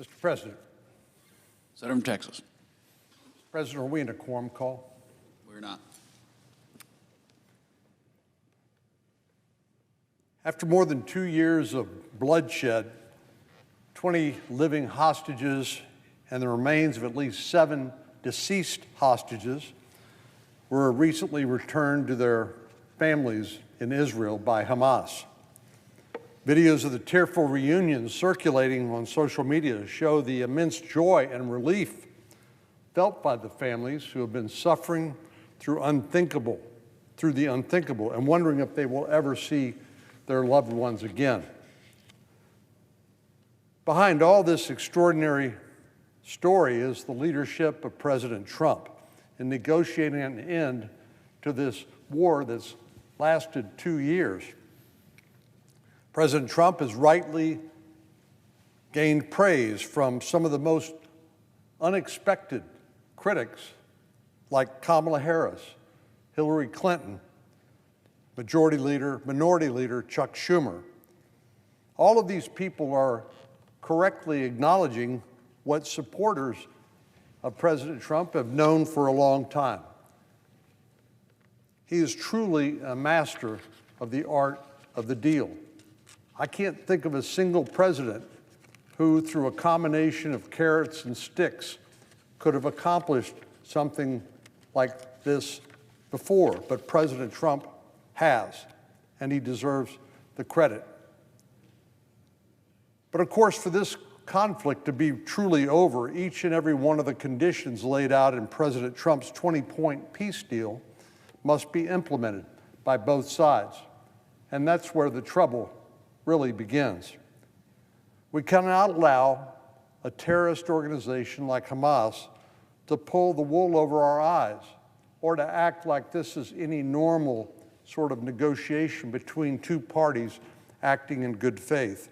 Mr. President. Senator from Texas. President, are we in a quorum call? We're not. After more than 2 years of bloodshed, 20 living hostages, and the remains of at least 7 deceased hostages were recently returned to their families in Israel by Hamas. Videos of the tearful reunions circulating on social media show the immense joy and relief felt by the families who have been suffering through the unthinkable, and wondering if they will ever see their loved ones again. Behind all this extraordinary story is the leadership of President Trump in negotiating an end to this war that's lasted 2 years. President Trump has rightly gained praise from some of the most unexpected critics like Kamala Harris, Hillary Clinton, Minority Leader Chuck Schumer. All of these people are correctly acknowledging what supporters of President Trump have known for a long time. He is truly a master of the art of the deal. I can't think of a single president who, through a combination of carrots and sticks, could have accomplished something like this before, but President Trump has, and he deserves the credit. But of course, for this conflict to be truly over, each and every one of the conditions laid out in President Trump's 20-point peace deal must be implemented by both sides. And that's where the trouble really begins. We cannot allow a terrorist organization like Hamas to pull the wool over our eyes or to act like this is any normal sort of negotiation between two parties acting in good faith.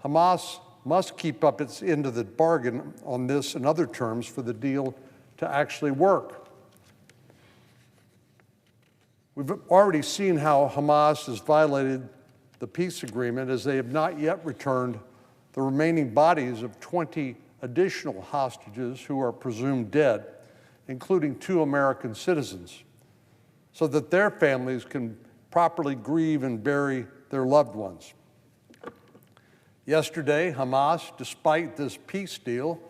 Hamas must keep up its end of the bargain on this and other terms for the deal to actually work. We've already seen how Hamas has violated the peace agreement, as they have not yet returned the remaining bodies of 20 additional hostages who are presumed dead, including 2 American citizens, so that their families can properly grieve and bury their loved ones. Yesterday, Hamas, despite this peace deal,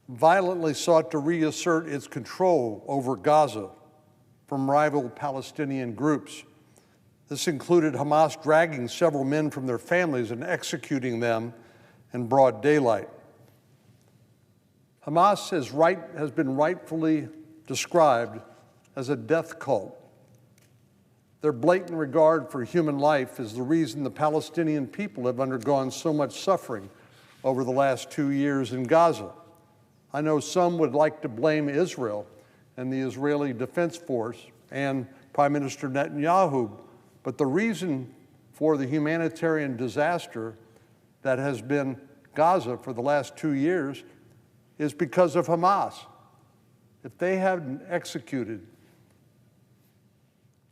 violently sought to reassert its control over Gaza from rival Palestinian groups. This included Hamas dragging several men from their families and executing them in broad daylight. Hamas has been rightfully described as a death cult. Their blatant regard for human life is the reason the Palestinian people have undergone so much suffering over the last 2 years in Gaza. I know some would like to blame Israel and the Israeli Defense Force and Prime Minister Netanyahu, but the reason for the humanitarian disaster that has been Gaza for the last 2 years is because of Hamas. If they hadn't executed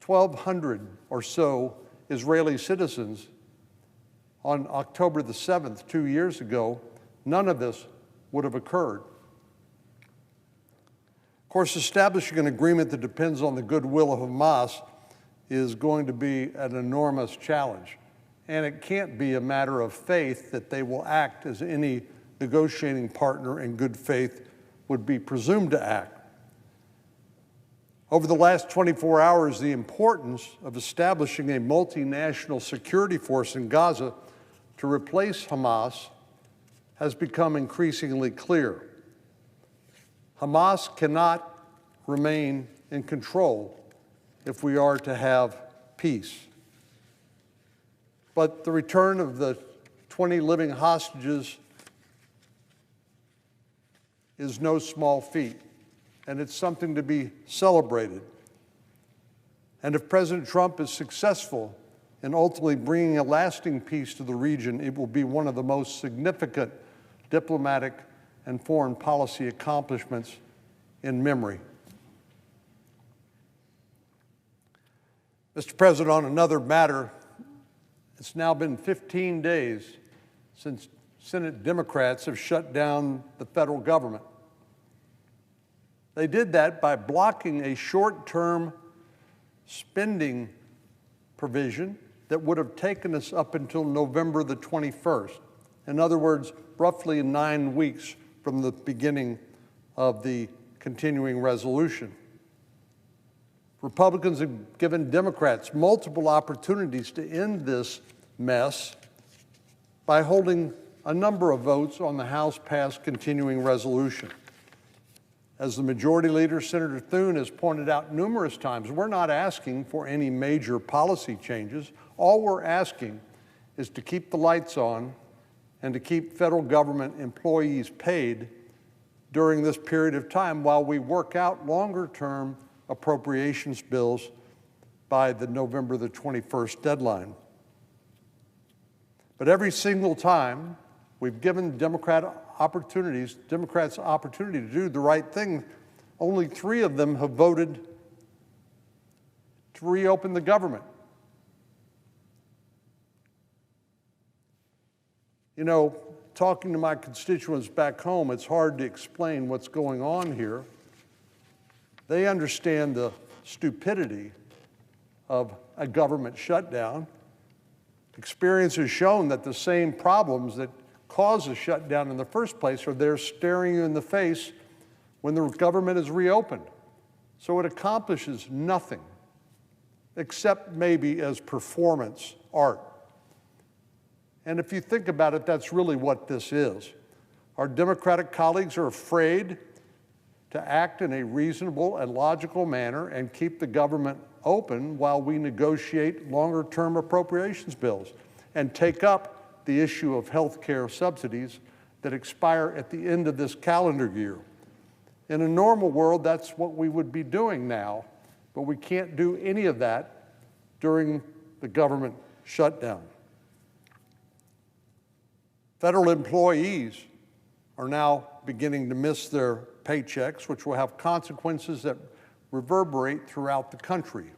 1,200 or so Israeli citizens on October the 7th, 2 years ago, none of this would have occurred. Of course, establishing an agreement that depends on the goodwill of Hamas is going to be an enormous challenge. And it can't be a matter of faith that they will act as any negotiating partner in good faith would be presumed to act. Over the last 24 hours, the importance of establishing a multinational security force in Gaza to replace Hamas has become increasingly clear. Hamas cannot remain in control if we are to have peace. But the return of the 20 living hostages is no small feat, and it's something to be celebrated. And if President Trump is successful in ultimately bringing a lasting peace to the region, it will be one of the most significant diplomatic and foreign policy accomplishments in memory. Mr. President, on another matter, it's now been 15 days since Senate Democrats have shut down the federal government. They did that by blocking a short-term spending provision that would have taken us up until November the 21st. In other words, roughly 9 weeks from the beginning of the continuing resolution. Republicans have given Democrats multiple opportunities to end this mess by holding a number of votes on the House-passed continuing resolution. As the Majority Leader, Senator Thune, has pointed out numerous times, we're not asking for any major policy changes. All we're asking is to keep the lights on and to keep federal government employees paid during this period of time while we work out longer-term appropriations bills by the November the 21st deadline. But every single time we've given Democrats opportunity to do the right thing, only 3 of them have voted to reopen the government. You know, talking to my constituents back home, it's hard to explain what's going on here. They understand the stupidity of a government shutdown. Experience has shown that the same problems that cause a shutdown in the first place are there staring you in the face when the government is reopened. So it accomplishes nothing except maybe as performance art. And if you think about it, that's really what this is. Our Democratic colleagues are afraid to act in a reasonable and logical manner and keep the government open while we negotiate longer-term appropriations bills and take up the issue of health care subsidies that expire at the end of this calendar year. In a normal world, that's what we would be doing now, but we can't do any of that during the government shutdown. Federal employees are now beginning to miss their paychecks, which will have consequences that reverberate throughout the country.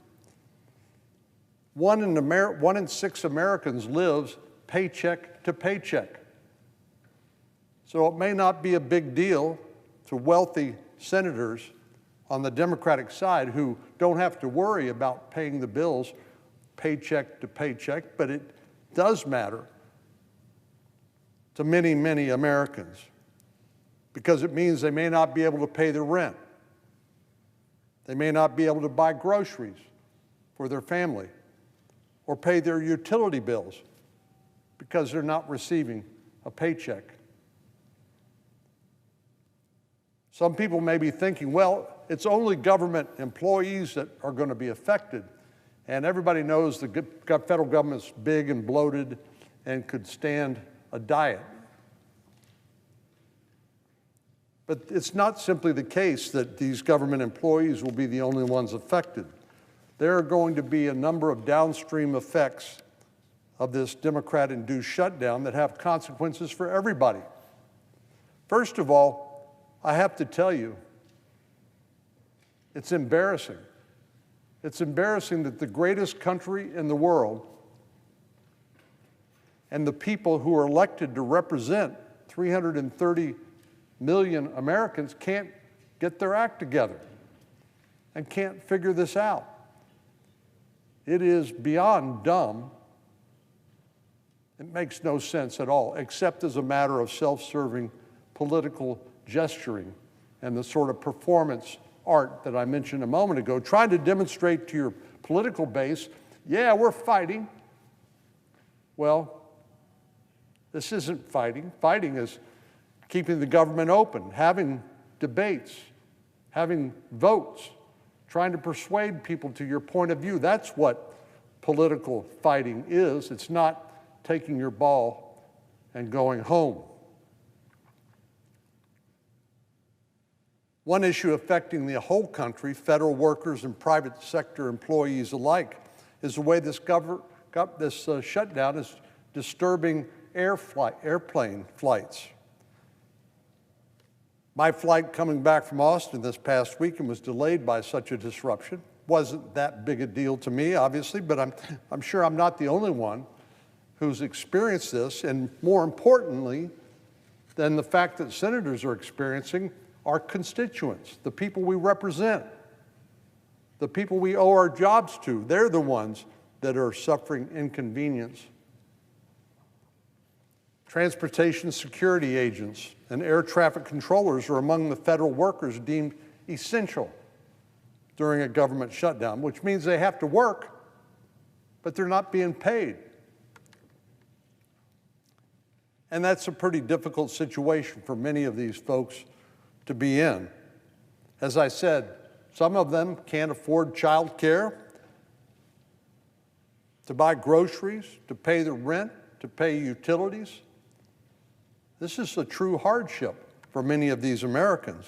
1 in 6 Americans lives paycheck to paycheck. So it may not be a big deal to wealthy senators on the Democratic side who don't have to worry about paying the bills paycheck to paycheck, but it does matter to many, many Americans because it means they may not be able to pay their rent. They may not be able to buy groceries for their family or pay their utility bills because they're not receiving a paycheck. Some people may be thinking, well, it's only government employees that are going to be affected, and everybody knows the federal government's big and bloated and could stand a diet. But it's not simply the case that these government employees will be the only ones affected. There are going to be a number of downstream effects of this Democrat-induced shutdown that have consequences for everybody. First of all, I have to tell you, it's embarrassing. It's embarrassing that the greatest country in the world and the people who are elected to represent 330 million Americans can't get their act together and can't figure this out. It is beyond dumb. It makes no sense at all, except as a matter of self-serving political gesturing and the sort of performance art that I mentioned a moment ago, trying to demonstrate to your political base, yeah, we're fighting. Well, this isn't fighting. Fighting is keeping the government open, having debates, having votes, trying to persuade people to your point of view. That's what political fighting is. It's not taking your ball and going home. One issue affecting the whole country, federal workers and private sector employees alike, is the way this shutdown is disturbing airplane flights. My flight coming back from Austin this past weekend was delayed by such a disruption. Wasn't that big a deal to me, obviously, but I'm sure I'm not the only one who's experienced this, and more importantly than the fact that senators are experiencing, our constituents, the people we represent, the people we owe our jobs to. They're the ones that are suffering inconvenience. Transportation security agents and air traffic controllers are among the federal workers deemed essential during a government shutdown, which means they have to work, but they're not being paid. And that's a pretty difficult situation for many of these folks to be in. As I said, some of them can't afford child care, to buy groceries, to pay the rent, to pay utilities. This is a true hardship for many of these Americans.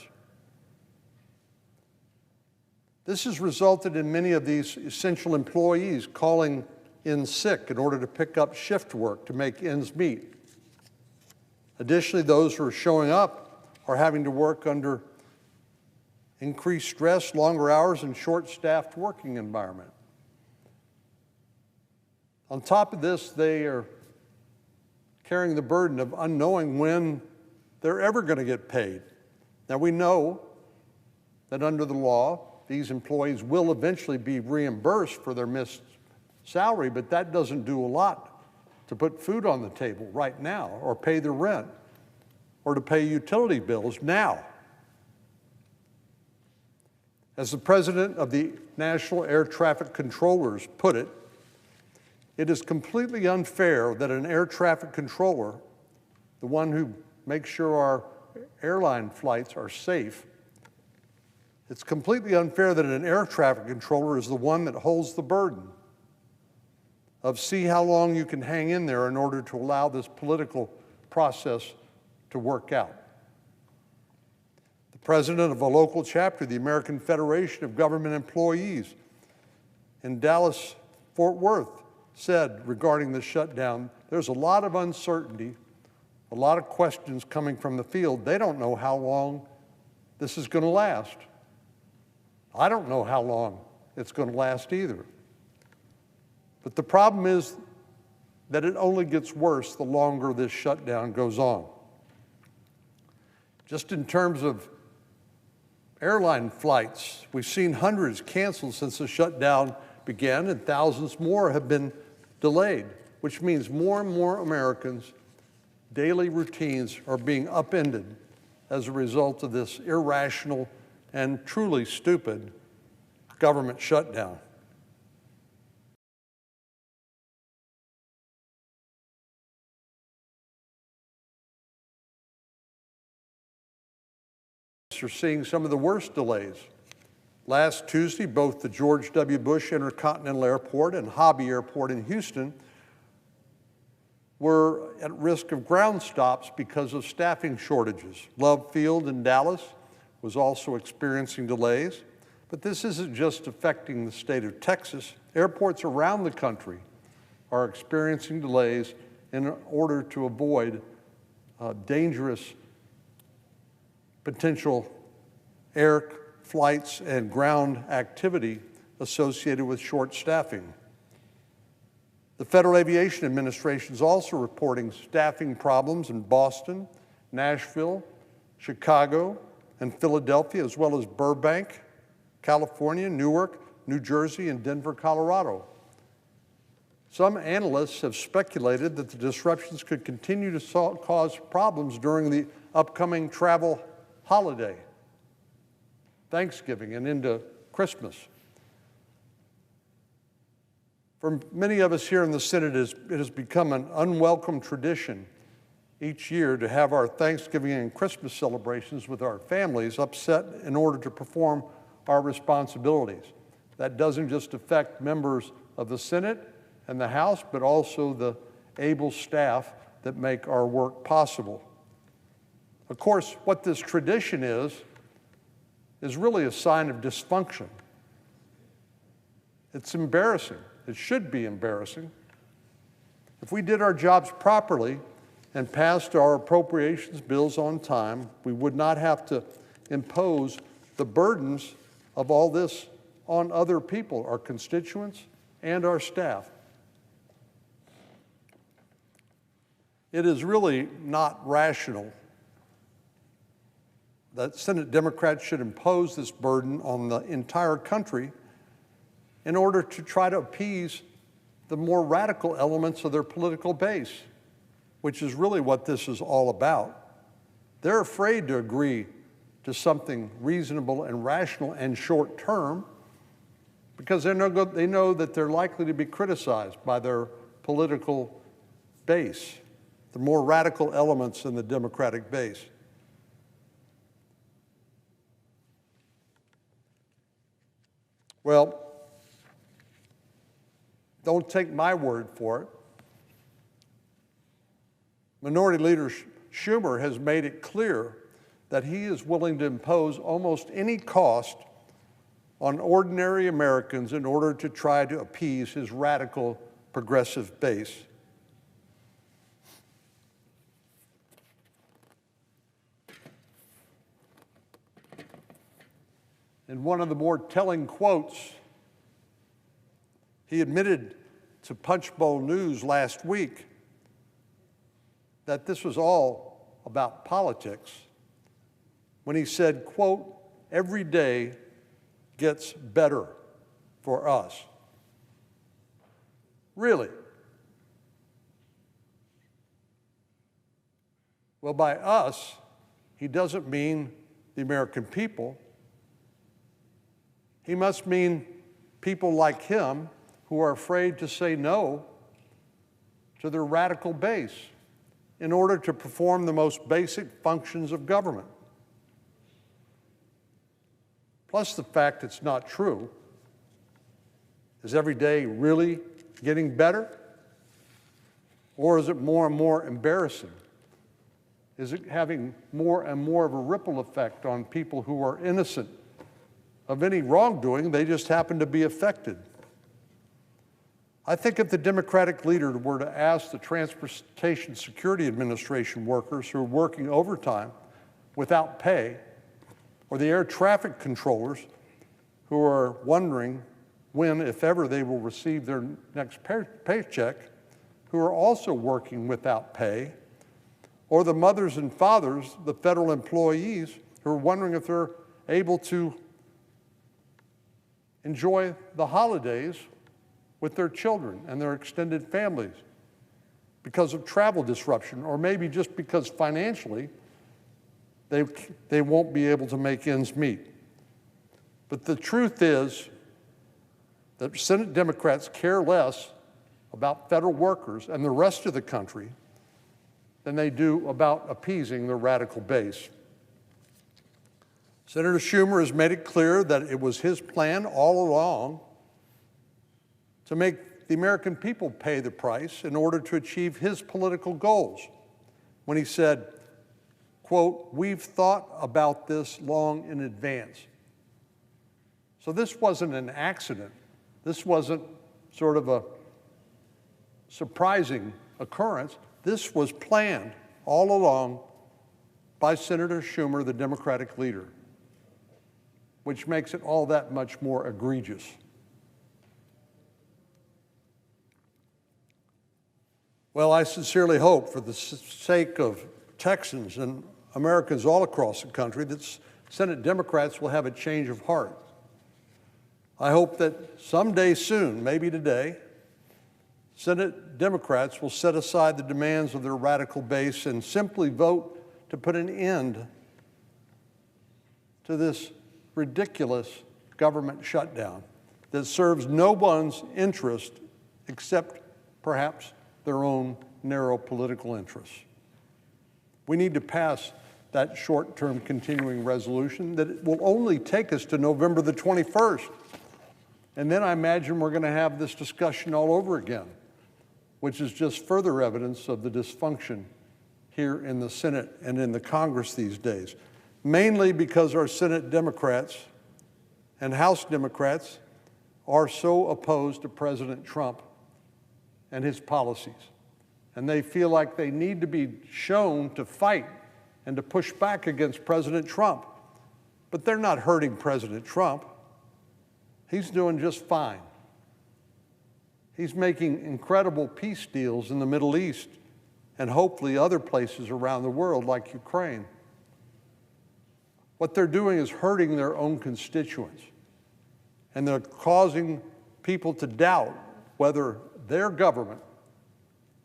This has resulted in many of these essential employees calling in sick in order to pick up shift work to make ends meet. Additionally, those who are showing up are having to work under increased stress, longer hours, and short-staffed working environment. On top of this, they are carrying the burden of unknowing when they're ever going to get paid. Now, we know that under the law, these employees will eventually be reimbursed for their missed salary, but that doesn't do a lot to put food on the table right now, or pay the rent, or to pay utility bills now. As the president of the National Air Traffic Controllers put it, it is completely unfair that an air traffic controller, the one who makes sure our airline flights are safe, it's completely unfair that an air traffic controller is the one that holds the burden of see how long you can hang in there in order to allow this political process to work out. The president of a local chapter, the American Federation of Government Employees in Dallas, Fort Worth, said regarding the shutdown, there's a lot of uncertainty, a lot of questions coming from the field. They don't know how long this is going to last. I don't know how long it's going to last either. But the problem is that it only gets worse the longer this shutdown goes on. Just in terms of airline flights, we've seen hundreds canceled since the shutdown began, and thousands more have been delayed, which means more and more Americans' daily routines are being upended as a result of this irrational and truly stupid government shutdown. Are seeing some of the worst delays. Last Tuesday, both the George W. Bush Intercontinental Airport and Hobby Airport in Houston were at risk of ground stops because of staffing shortages. Love Field in Dallas was also experiencing delays. But this isn't just affecting the state of Texas. Airports around the country are experiencing delays in order to avoid dangerous potential air flights and ground activity associated with short staffing. The Federal Aviation Administration is also reporting staffing problems in Boston, Nashville, Chicago, and Philadelphia, as well as Burbank, California, Newark, New Jersey, and Denver, Colorado. Some analysts have speculated that the disruptions could continue to cause problems during the upcoming travel holiday, Thanksgiving, and into Christmas. For many of us here in the Senate, it has become an unwelcome tradition each year to have our Thanksgiving and Christmas celebrations with our families upset in order to perform our responsibilities. That doesn't just affect members of the Senate and the House, but also the able staff that make our work possible. Of course, what this tradition is really a sign of dysfunction. It's embarrassing. It should be embarrassing. If we did our jobs properly and passed our appropriations bills on time, we would not have to impose the burdens of all this on other people, our constituents and our staff. It is really not rational that Senate Democrats should impose this burden on the entire country in order to try to appease the more radical elements of their political base, which is really what this is all about. They're afraid to agree to something reasonable and rational and short-term because they know that they're likely to be criticized by their political base, the more radical elements in the Democratic base. Well, don't take my word for it. Minority Leader Schumer has made it clear that he is willing to impose almost any cost on ordinary Americans in order to try to appease his radical progressive base. In one of the more telling quotes, he admitted to Punchbowl News last week that this was all about politics when he said, quote, "Every day gets better for us." Really? Well, by us, he doesn't mean the American people. He must mean people like him who are afraid to say no to their radical base in order to perform the most basic functions of government. Plus the fact it's not true. Is every day really getting better? Or is it more and more embarrassing? Is it having more and more of a ripple effect on people who are innocent of any wrongdoing? They just happen to be affected. I think if the Democratic leader were to ask the Transportation Security Administration workers who are working overtime without pay, or the air traffic controllers who are wondering when, if ever, they will receive their next paycheck, who are also working without pay, or the mothers and fathers, the federal employees, who are wondering if they're able to enjoy the holidays with their children and their extended families because of travel disruption, or maybe just because financially they won't be able to make ends meet. But the truth is that Senate Democrats care less about federal workers and the rest of the country than they do about appeasing the radical base. Senator Schumer has made it clear that it was his plan all along to make the American people pay the price in order to achieve his political goals when he said, quote, "We've thought about this long in advance." So this wasn't an accident. This wasn't sort of a surprising occurrence. This was planned all along by Senator Schumer, the Democratic leader, which makes it all that much more egregious. Well, I sincerely hope, for the sake of Texans and Americans all across the country, that Senate Democrats will have a change of heart. I hope that someday soon, maybe today, Senate Democrats will set aside the demands of their radical base and simply vote to put an end to this ridiculous government shutdown that serves no one's interest except perhaps their own narrow political interests. We need to pass that short-term continuing resolution that will only take us to November the 21st. And then I imagine we're going to have this discussion all over again, which is just further evidence of the dysfunction here in the Senate and in the Congress these days, mainly because our Senate Democrats and House Democrats are so opposed to President Trump and his policies. And they feel like they need to be shown to fight and to push back against President Trump. But they're not hurting President Trump. He's doing just fine. He's making incredible peace deals in the Middle East and hopefully other places around the world like Ukraine. What they're doing is hurting their own constituents, and they're causing people to doubt whether their government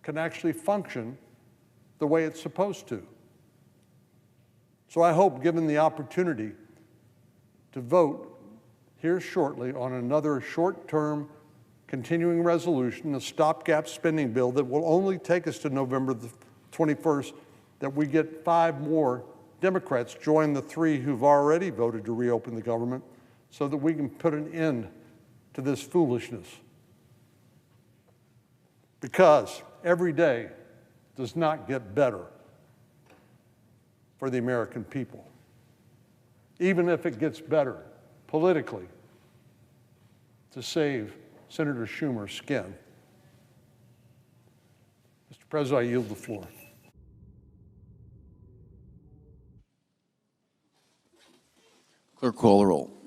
can actually function the way it's supposed to. So I hope, given the opportunity to vote here shortly on another short-term continuing resolution, a stopgap spending bill that will only take us to November the 21st, that we get 5 more Democrats join the 3 who've already voted to reopen the government so that we can put an end to this foolishness. Because every day does not get better for the American people, even if it gets better politically to save Senator Schumer's skin. Mr. President, I yield the floor. Clerk, call the roll.